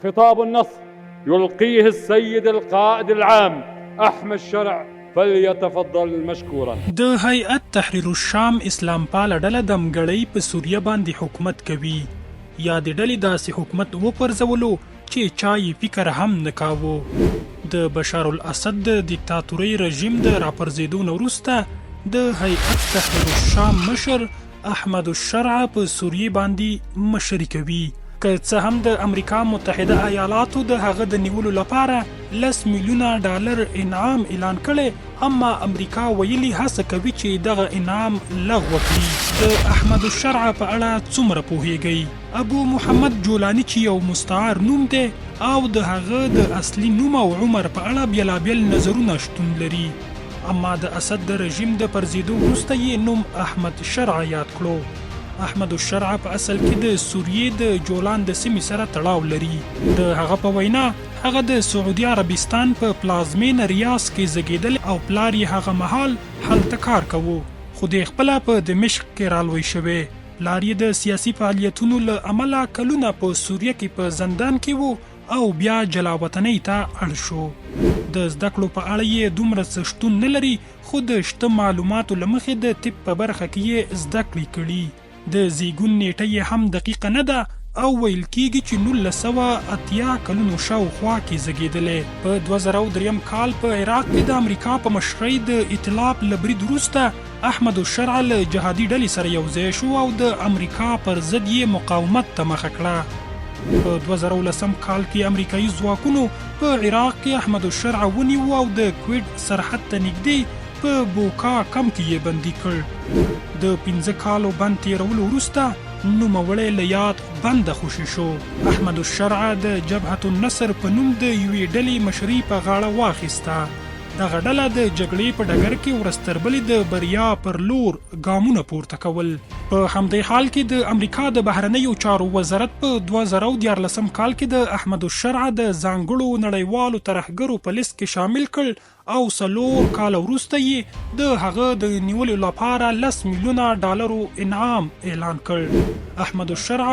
خطاب النصر يلقيه السيد القائد العام احمد الشرع فليتفضل مشكورا. د هیئت تحریر الشام اسلام پاله ډله د مګړۍ په سوریه باندې حکومت کوي یا د ډلې داسې حکومت وپرځولو چې چا یې فکر هم نه کاوه. د بشار الاسد د دیکتاتورۍ رژیم د راپرځېدو نه وروسته د هیئت تحریر الشام مشر احمد الشرع په سوریې باندې مشري کوي. که څه هم د امریکا متحده ایالاتو د هغه د نیولو لپاره 10 میلیونه ډالر انعام اعلان کړي، اما امریکا ویلي هڅه کوي چې دغه انعام لغوه کړي. د احمد الشرع په اړه څومره پوهیږئ؟ ابو محمد الجولاني چې یو مستعار نوم دی او د هغه د اصلي نوم او عمر په اړه بیلابیل نظرونه شتون لري، اما د اسد د رژیم د پرځېدو وروسته یې نوم احمد الشرع یاد کړو. احمد الشرع په اصل کې د سوریې د جولان د سیمې سره تړاو لري. د هغه په وینا هغه د سعودي عربستان په پلازمینه ریاض کې زیږېدلی او پلار یې هغه مهال هلته کار کوو، خو د خپله په دمشق کې رالوی شوی. پلار یې د سیاسي فعالیتونو له امله کلونه په سوریه کې په زندان کې وو او بیا جلاوطنۍ ته اړ شو. د زده کړو په اړه یې دومره څه شتون نه لري، خو د شته معلوماتو له مخې د طب په برخه کې یې زده کړې کړي. د زیږون نیټه یې هم دقیقه نه ده او ویل کېږي چې 1980 کلونو شاوخوا کې زیږېدلی. په 2003 کال په عراق کې د امریکا په مشرۍ د اطلاف له برید وروسته احمد الشرع له جهادي ډلې سره یوځای شو او د امریکا پر ضد یې مقاومت ته مخه کړه. په 2010 کال کې امریکایي ځواکونو په عراق کې احمد الشرع ونیو او د کویډ سرحد ته نږدې په بوکا کم کې یې بندي کړ. د 15 کالو بند تیرولو وروسته نوموړی له یاد بنده خوشي شو. احمد الشرع د جبهة النصر په نوم د یوې ډلې مشري په غاړه واخیسته. دغه ډله د جګړې په ډګر کې ورځ تر بلې د بریا پر لور ګامونه پورته کول. په همدې حال کې د امریکا د بهرنیو چارو وزارت په 2014 کال کې د احمد الشرع د ځانګړو نړیوالو ترهګرو په لیست کې شامل کړ او 4 کال وروسته یې د هغه د نیولو لپاره 10 میلیونه ډالرو انعام اعلان کړ. احمد الشرع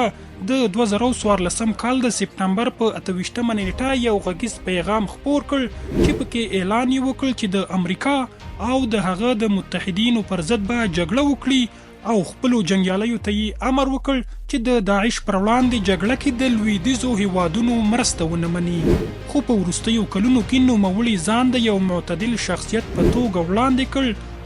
د 2014 کال د سپتمبر په 28 نیټه یو غږیز پیغام خپور کړ چې پکې اعلان یې وکړ چې د امریکا او د هغه د متحدینو پر ضد به جګړه وکړي او خپلو جنګیالیو ته یې امر وکړ چې د داعش پر وړاندې جګړه کې د لویدیځو هیوادونو مرسته ونه مني. خو په وروستیو کلونو کې نوموړي ځان د یو معتدل شخصیت په توګه وړاندې کړ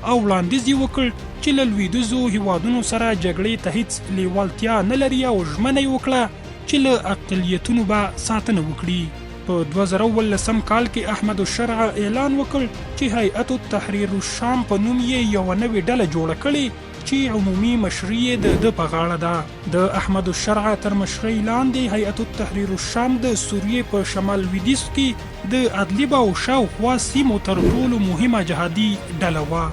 او وړاندیز یې وکړ چې له لویدیځو هیوادونو سره جګړې ته هیڅ لیوالتیا نه لري او ژمنه یې وکړه چې له اقلیتونو به ساتنه وکړي. په 2018 کال کې احمد الشرع اعلان وکړ چې هیئت تحریر الشام په نوم یې یوه نوې ډله جوړه کړې چې عمومي مشري یې د په غاړه ده. د احمد الشرع تر مشرۍ لاندې هیئت تحریر الشام د سوریې په شمال لویدیځ کې د ادلب او شاوخوا سیمو تر ټولو مهمه جهادي ډله وه.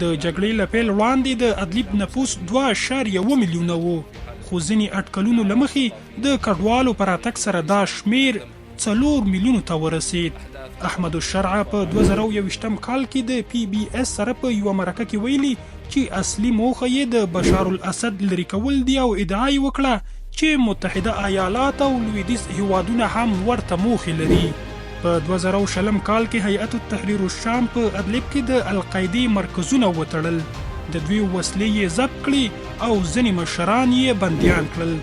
د جګړې له پیل وړاندې د ادلب نفوس 2.1 میلیونه و، خو ځینې اټکلونو له مخې د کډوالو په راتګ سره دا شمیر 4 میلیونو ته ورسید. احمد الشرع په 2021 کال کې د PBS سره په یوه مرکه کې ویلي چې اصلي موخه یې د بشار الاسد لرې کول دی او ادعا یې وکړه چې متحده ایالات او لویدیځ هیوادونه هم ورته موخې لري. په 2020 کال کې هیئت تحریر الشام په ادلب کې د القاعدې مرکزونه وتړل، د دوی وسلې یې ضبط کړي او ځینې مشران یې بندیان کړل.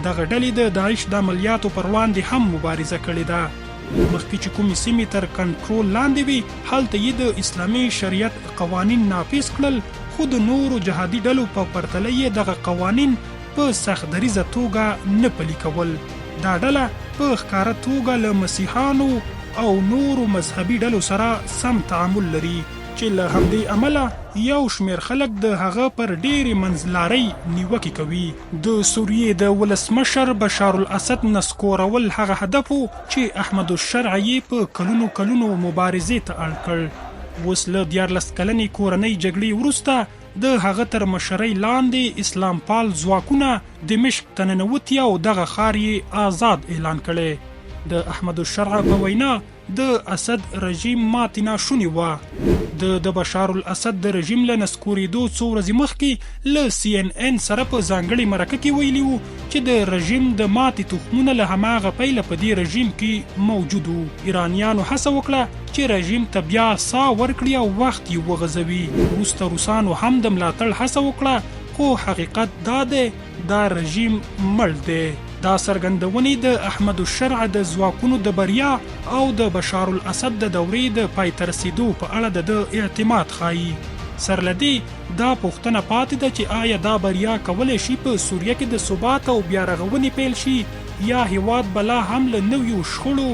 دغه ډلې د داعش د عملیاتو پر وړاندې هم مبارزه کړې ده. مخکې چې کومې سیمې تر کنټرول لاندې وي هلته یې د اسلامي شریعت قوانین نافذ کړل، خو د نورو جهادي ډلو په پرتله یې دغه قوانین په سختدریزه توګه نه پلي کول. دا ډله په ښکاره توګه له مسیحیانو او نورو مذهبي ډلو سره سم تعامل لري چې له همدې امله یو شمیر خلک د هغه پر ډېرې منځلارۍ نیوکې کوي. د سوریې د ولسمشر بشار الاسد نسکورول هغه هدف و چې احمد الشرع یې په کلونو مبارزې ته اړ کړ. اوس له 14 کلنې کورنۍ جګړې وروسته د هغه تر مشرۍ لاندې اسلام پال ځواکونه دمشق ته ننوتي او دغه ښار یې آزاد اعلان کړی. د احمد الشرع په وینا د اسد رژیم ماتې ناشونې وه. د بشار الاسد د رژیم له نسکورېدو څو ورځې مخکې له CNN سره په ځانګړې مرکه کې ویلي وو چې د رژیم د ماتې تخمونه له هماغه پیله په دې رژیم کې موجود وو. ایرانیانو هڅه وکړه چې رژیم ته بیا ساه ورکړي او وخت یې وغځوي. وروسته روسانو هم د ملاتړ هڅه وکړه، خو حقیقت دا دی دا رژیم مړ دی. دا څرګندونې د احمد الشرع د ځواکونو د بریا او د بشار الاسد د دورې د پای ته رسېدو په اړه د اعتماد ښایي. سرلدې دا پوښتنه پاتې ده چې آیا دا بریا کولی شي په سوریه کې د ثبات او بیا رغونې پیل شي، یا هیواد بلا هم له نویو شخړو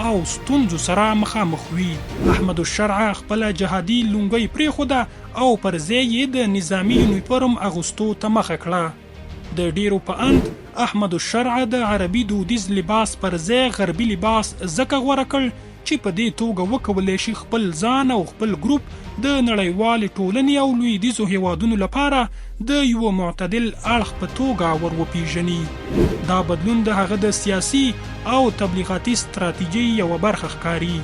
او ستونزو سره مخامخ وي. احمد الشرع خپله جهادي لونګۍ پرېښوده او پر ځای یې د نظامي یونیفورم اغوستو ته مخه کړه. د ډیرو په اند احمد الشرع د عربي دودیز لباس پر ځای غربي لباس ځکه غوره کړ چې په دې توګه وکولی شي خپل ځان او خپل ګروپ د نړیوالې ټولنې او لویدیځو هیوادونو لپاره د یوه معتدل اړخ په توګه ور وپیژني. دا بدلون د هغه د سیاسي او تبلیغاتي ستراتیژۍ یوه برخه ښکاري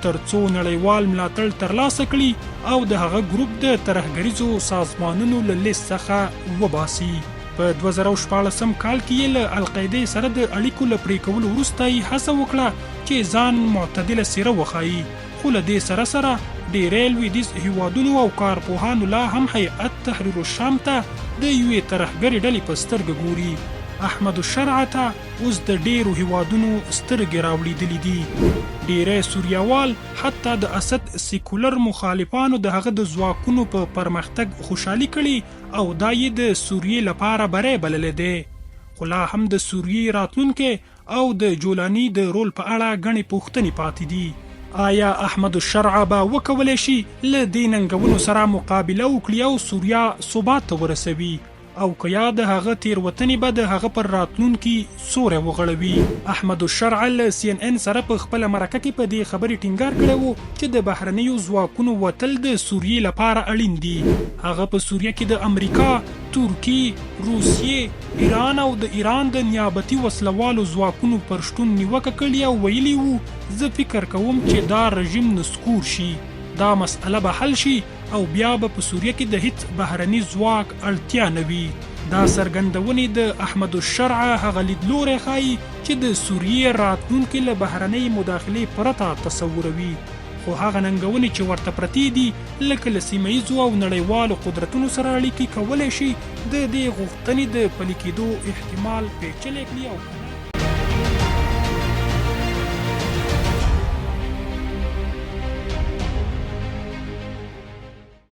ترڅو نړیوال ملاتړ ترلاسه کړي او د هغه ګروپ د ترهګریزو سازمانونو له لیست څخه وباسي. په 2014 کال کې یې له القاعدې سره د اړیکو له پرې کولو وروسته یې هڅه وکړه چې ځان معتدله څېره وښایي، خو له دې سره سره ډېری لویدیځ هیوادونو او کارپوهانو لا هم هیئت تحریر الشام ته د یوې ترهګرې ډلې په سترګه ګوري. احمد الشرع ته اوس د ډیرو هیوادونو سترګې راوړېدلې دي. ډیری سوریهوال حتی د اسد سیکولر مخالفانو د هغه د ځواکونو په پرمختګ خوشحالي کړي او دا یې د سوریې لپاره بری بللی دی. خو لا هم د سوریې راتلونکی او د جولاني د رول په اړه ګڼې پوښتنې پاتې دي. آیا احمد الشرع به وکولی شي له دې ننګونو سره مقابله وکړي او سوریه ثبات ته ورسوي، او که یا د هغه تیروتنې به د هغه پر راتلونکي سوری وغړوي؟ احمد الشرع له CNN سره په خپله مرکه کې په دې خبرې ټینګار کړی و چې د بهرنیو ځواکونو وتل د سوریې لپاره اړین دي. هغه په سوریه کې د امریکا، ترکیې، روسیې، ایران او د ایران د نیابتي وسلوالو ځواکونو پر شتون نیوکه کړې او ویلي وو زه فکر کوم چې دا رژیم نسکور شي، دا مسئله به حل شي او بیا به په سوریه کې د هیڅ بهرني ځواک اړتیا نه وي. دا څرګندونې د احمد الشرع هغه لیدلوري ښایي چې د سوریې راتلونکي له بهرنۍ مداخلې پرته تصوروي، خو هغه ننګونې چې ورته پرتې دي لکه له سیمه ییزو او نړیوالو قدرتونو سره اړیکې کولی شي د دې غوښتنې د پلي کېدو احتمال پیچلی کړي او